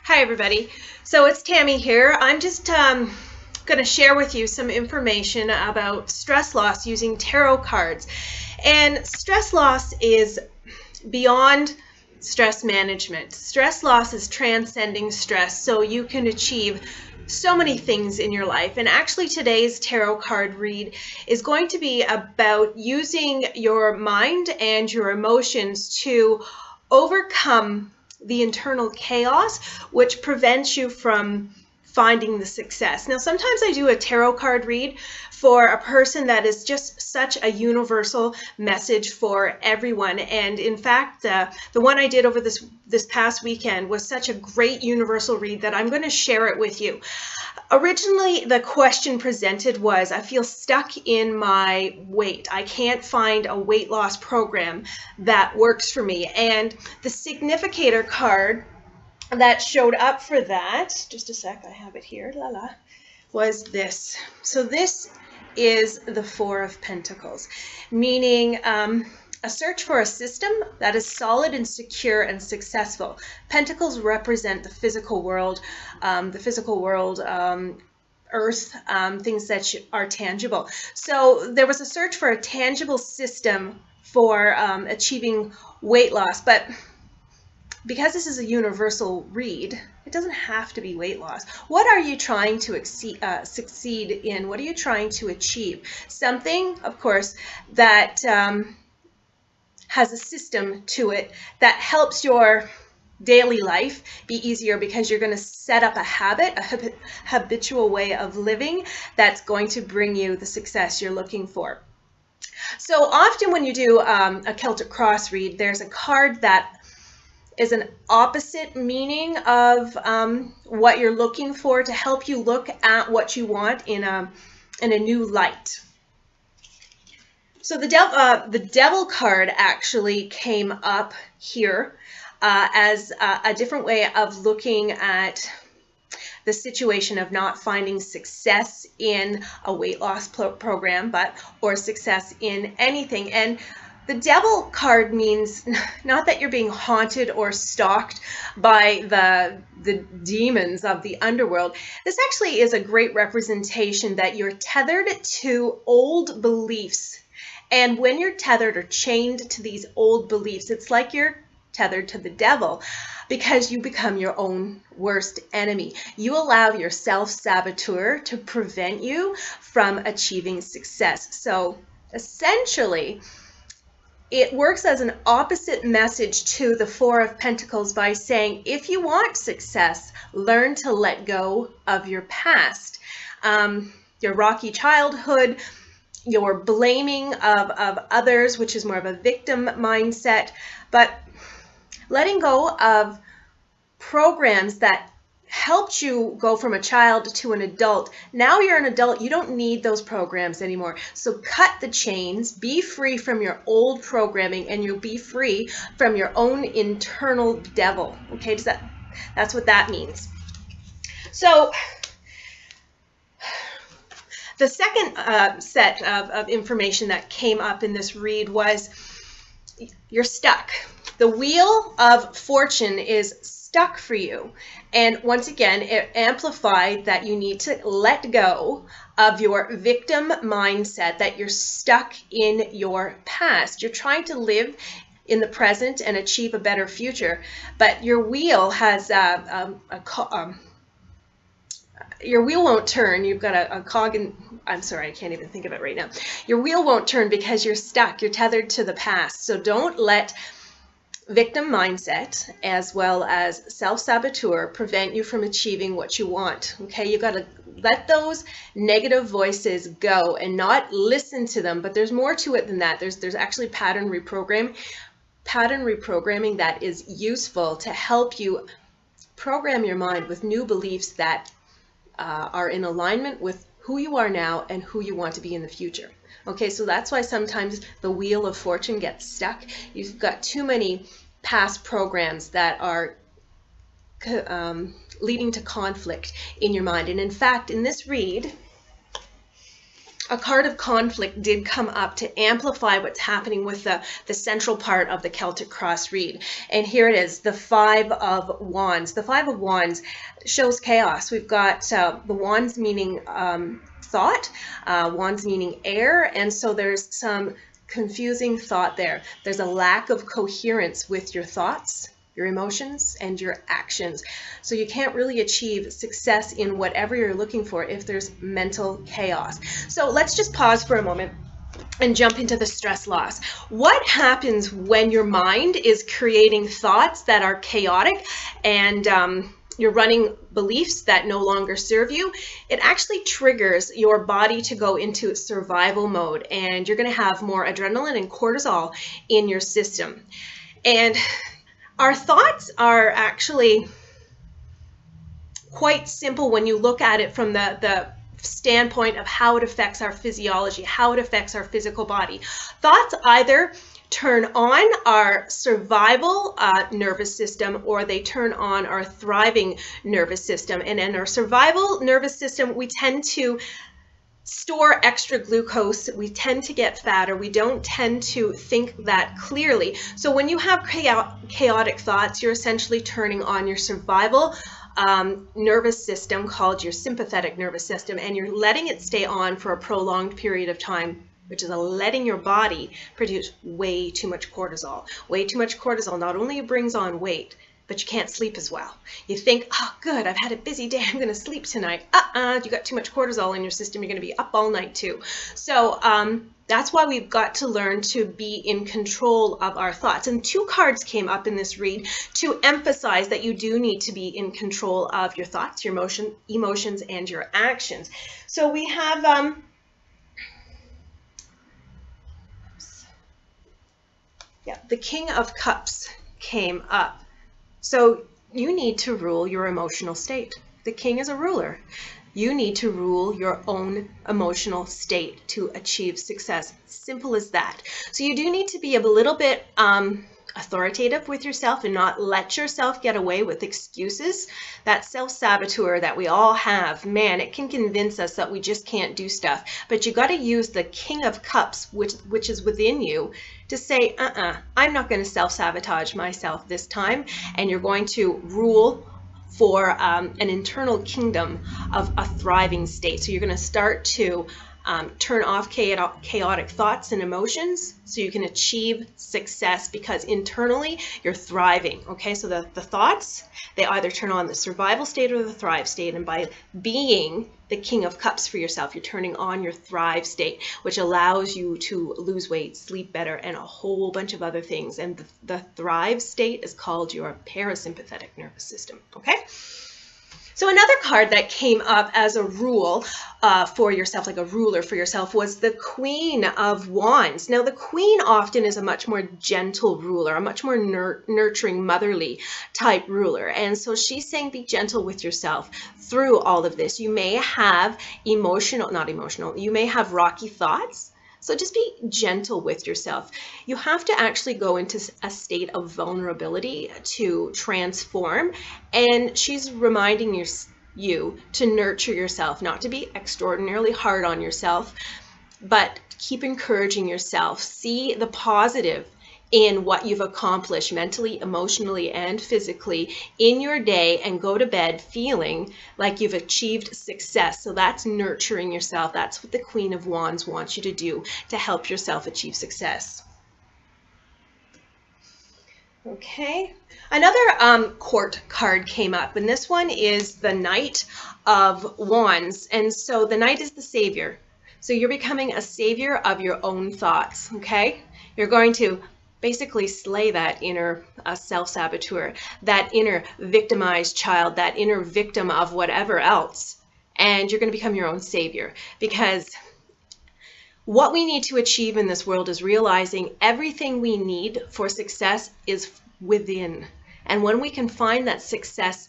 Hi everybody. So it's Tammy here. I'm just going to share with you some information about stress loss using tarot cards. And stress loss is beyond stress management. Stress loss is transcending stress, so you can achieve so many things in your life. And actually today's tarot card read is going to be about using your mind and your emotions to overcome the internal chaos which prevents you from finding the success. Now, sometimes I do a tarot card read for a person that is just such a universal message for everyone. And in fact, the one I did over this past weekend was such a great universal read that I'm going to share it with you. Originally, the question presented was, I feel stuck in my weight. I can't find a weight loss program that works for me. And the significator card that showed up for that, just a sec, I have it here, was this. So this is the Four of Pentacles, meaning a search for a system that is solid and secure and successful. Pentacles represent the physical world, earth, things that are tangible. So there was a search for a tangible system for achieving weight loss, but because this is a universal read, it doesn't have to be weight loss. What are you trying to succeed in? What are you trying to achieve? Something, of course, that has a system to it that helps your daily life be easier, because you're going to set up a habit, a habitual way of living that's going to bring you the success you're looking for. So often when you do a Celtic cross read, there's a card that is an opposite meaning of what you're looking for, to help you look at what you want in a new light. So the devil card actually came up here as a different way of looking at the situation of not finding success in a weight loss program, or success in anything. And the devil card means not that you're being haunted or stalked by the demons of the underworld. This actually is a great representation that you're tethered to old beliefs. And when you're tethered or chained to these old beliefs, it's like you're tethered to the devil, because you become your own worst enemy. You allow your self-saboteur to prevent you from achieving success. So essentially, it works as an opposite message to the Four of Pentacles by saying, if you want success, learn to let go of your past, your rocky childhood, your blaming of others, which is more of a victim mindset, but letting go of programs that helped you go from a child to an adult. Now you're an adult, you don't need those programs anymore. So cut the chains, be free from your old programming, and you'll be free from your own internal devil. Okay, that's what that means. So the second set of information that came up in this read was, you're stuck. The Wheel of Fortune is stuck for you. And once again, it amplified that you need to let go of your victim mindset, that you're stuck in your past. You're trying to live in the present and achieve a better future, but your wheel has your wheel won't turn. You've got a cog in, I'm sorry, I can't even think of it right now. Your wheel won't turn because you're stuck. You're tethered to the past. So don't let victim mindset as well as self-saboteur prevent you from achieving what you want. Okay, you got to let those negative voices go and not listen to them. But there's more to it than that. There's actually pattern reprogramming that is useful to help you program your mind with new beliefs that are in alignment with who you are now and who you want to be in the future. Okay, so that's why sometimes the Wheel of Fortune gets stuck. You've got too many past programs that are leading to conflict in your mind. And in fact, in this read, a card of conflict did come up to amplify what's happening with the central part of the Celtic Cross read. And here it is, the Five of Wands. The Five of Wands shows chaos. We've got the wands meaning thought, wands meaning air, and so there's some confusing thought there. There's a lack of coherence with your thoughts, your emotions, and your actions. So you can't really achieve success in whatever you're looking for if there's mental chaos. So let's just pause for a moment and jump into the stress loss. What happens when your mind is creating thoughts that are chaotic and you're running beliefs that no longer serve you? It actually triggers your body to go into survival mode, and you're going to have more adrenaline and cortisol in your system. And our thoughts are actually quite simple when you look at it from the standpoint of how it affects our physiology, how it affects our physical body. Thoughts either turn on our survival nervous system, or they turn on our thriving nervous system. And in our survival nervous system, we tend to store extra glucose, we tend to get fatter, we don't tend to think that clearly. So when you have chaotic thoughts, you're essentially turning on your survival nervous system, called your sympathetic nervous system, and you're letting it stay on for a prolonged period of time, which is letting your body produce way too much cortisol. Way too much cortisol not only brings on weight, but you can't sleep as well. You think, oh good, I've had a busy day, I'm gonna sleep tonight. You got too much cortisol in your system, you're gonna be up all night too. So that's why we've got to learn to be in control of our thoughts. And two cards came up in this read to emphasize that you do need to be in control of your thoughts, your emotions, and your actions. So we have the King of Cups came up. So you need to rule your emotional state. The king is a ruler. You need to rule your own emotional state to achieve success. Simple as that. So you do need to be a little bit authoritative with yourself and not let yourself get away with excuses. That self-saboteur that we all have, man, it can convince us that we just can't do stuff. But you got to use the King of Cups, which is within you, to say, I'm not going to self-sabotage myself this time, and you're going to rule for an internal kingdom of a thriving state. So you're going to start to turn off chaotic thoughts and emotions so you can achieve success, because internally you're thriving. Okay, so the thoughts, they either turn on the survival state or the thrive state, and by being the King of Cups for yourself, you're turning on your thrive state, which allows you to lose weight, sleep better, and a whole bunch of other things. And the thrive state is called your parasympathetic nervous system. Okay, so another card that came up as a rule for yourself, like a ruler for yourself, was the Queen of Wands. Now, the Queen often is a much more gentle ruler, a much more nurturing, motherly type ruler. And so she's saying be gentle with yourself through all of this. You may have you may have rocky thoughts. So just be gentle with yourself. You have to actually go into a state of vulnerability to transform. And she's reminding you to nurture yourself, not to be extraordinarily hard on yourself, but keep encouraging yourself. See the positive in what you've accomplished mentally, emotionally, and physically in your day, and go to bed feeling like you've achieved success. So that's nurturing yourself. That's what the Queen of Wands wants you to do to help yourself achieve success. Okay, another court card came up, and this one is the Knight of Wands. And so the Knight is the savior. So you're becoming a savior of your own thoughts, okay? You're going to basically slay that inner self-saboteur, that inner victimized child, that inner victim of whatever else, and you're going to become your own savior. Because what we need to achieve in this world is realizing everything we need for success is within. And when we can find that success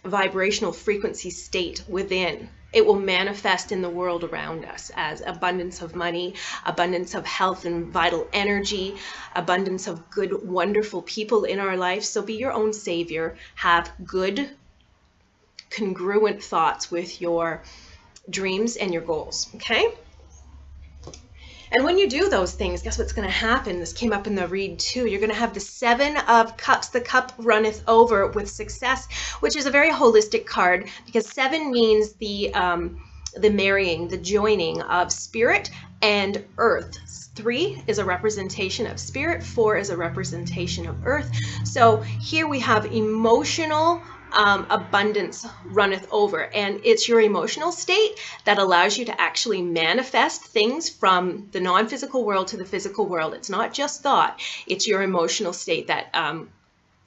vibrational frequency state within, it will manifest in the world around us as abundance of money, abundance of health and vital energy, abundance of good, wonderful people in our life. So be your own savior. Have good, congruent thoughts with your dreams and your goals, okay? And when you do those things, guess what's going to happen? This came up in the read too. You're going to have the 7 of Cups. The cup runneth over with success, which is a very holistic card because 7 means the marrying, the joining of spirit and earth. 3 is a representation of spirit. 4 is a representation of earth. So here we have emotional abundance runneth over, and it's your emotional state that allows you to actually manifest things from the non-physical world to the physical world. It's not just thought, it's your emotional state that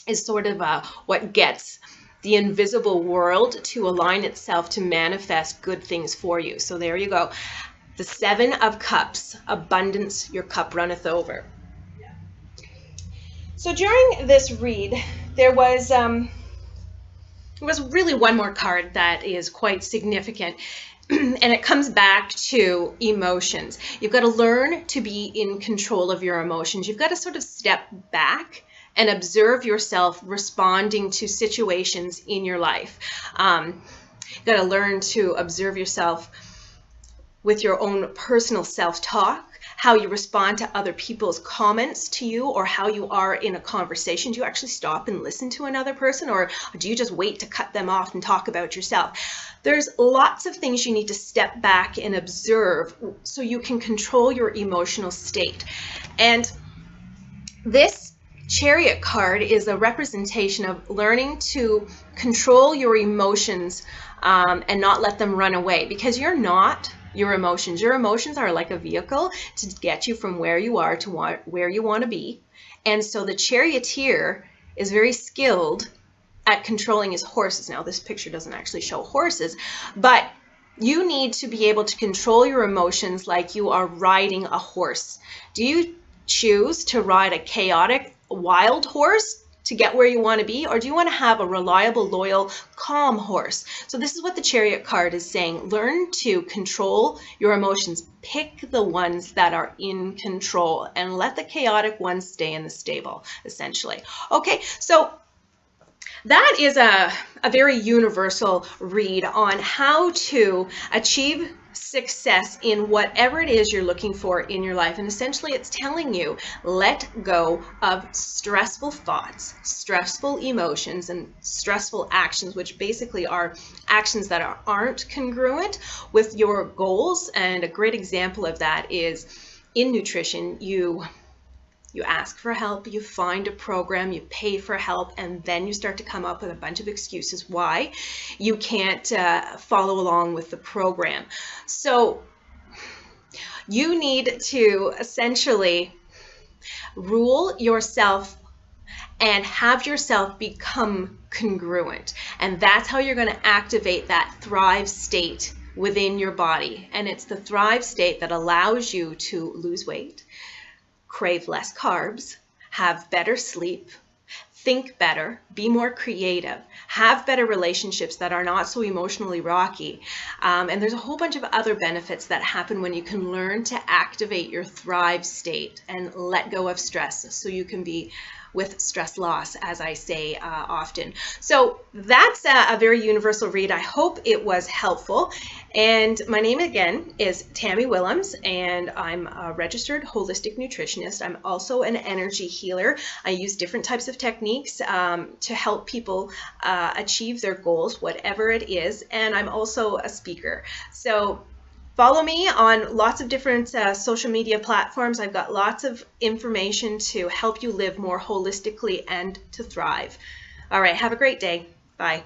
is sort of what gets the invisible world to align itself to manifest good things for you. So there you go. The 7 of Cups, abundance, your cup runneth over. So during this read, there was really one more card that is quite significant, and it comes back to emotions. You've got to learn to be in control of your emotions. You've got to sort of step back and observe yourself responding to situations in your life. You've got to learn to observe yourself with your own personal self-talk, how you respond to other people's comments to you, or how you are in a conversation. Do you actually stop and listen to another person, or do you just wait to cut them off and talk about yourself? There's lots of things you need to step back and observe so you can control your emotional state. And this Chariot card is a representation of learning to control your emotions and not let them run away, because you're not your emotions. Your emotions are like a vehicle to get you from where you are to where you want to be. And so the charioteer is very skilled at controlling his horses. Now, this picture doesn't actually show horses, but you need to be able to control your emotions like you are riding a horse. Do you choose to ride a chaotic, wild horse to get where you want to be, or do you want to have a reliable, loyal, calm horse? So this is what the Chariot card is saying. Learn to control your emotions. Pick the ones that are in control and let the chaotic ones stay in the stable, essentially. Okay, so that is a very universal read on how to achieve success in whatever it is you're looking for in your life. And essentially it's telling you, let go of stressful thoughts, stressful emotions, and stressful actions, which basically are actions that aren't congruent with your goals. And a great example of that is in nutrition. You ask for help, you find a program, you pay for help, and then you start to come up with a bunch of excuses why you can't follow along with the program. So you need to essentially rule yourself and have yourself become congruent. And that's how you're going to activate that Thrive state within your body. And it's the Thrive state that allows you to lose weight, crave less carbs, have better sleep, think better, be more creative, have better relationships that are not so emotionally rocky. And there's a whole bunch of other benefits that happen when you can learn to activate your Thrive state and let go of stress so you can be with stress loss, as I say often. So that's a very universal read. I hope it was helpful. And my name again is Tami Willems, and I'm a registered holistic nutritionist. I'm also an energy healer. I use different types of techniques to help people achieve their goals, whatever it is. And I'm also a speaker. So follow me on lots of different social media platforms. I've got lots of information to help you live more holistically and to thrive. All right, have a great day. Bye.